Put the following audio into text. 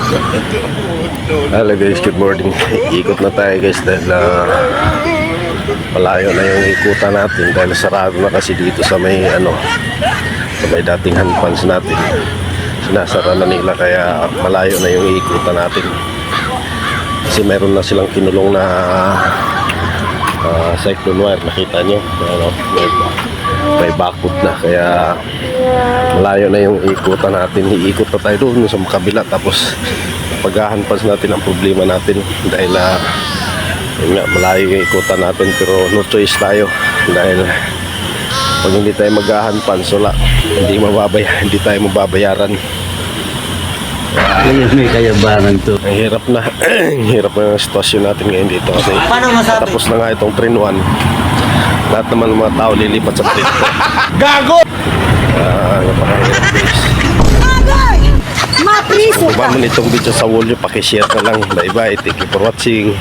Hello guys, good morning. Ikot na tayo guys dahil malayo na yung ikutan natin dahil sarado na kasi dito sa may sa may dating handpans natin. Sinasara na nila kaya malayo na yung ikutan natin. Kasi meron na silang kinulong na cyclone wire, nakita nyo may bakod na kaya malayo na yung ikutan natin. Iikot na tayo doon sa kabila tapos paghahanpas natin ang problema natin dahil yun nga, malayo yung ikutan natin pero no choice tayo dahil pag hindi tayo maghahanpas wala, hindi tayo mababayaran. May kayabangan to. Ang hirap na ang hirap na yung sitwasyon natin ngayon dito kasi tapos na nga itong train 1. Lahat naman ng mga tao lilipat sa train 2. Gago! Napakahirap guys. Mapriso Kung ba man itong video sa wall, pakishare na lang. Bye bye, thank you for watching.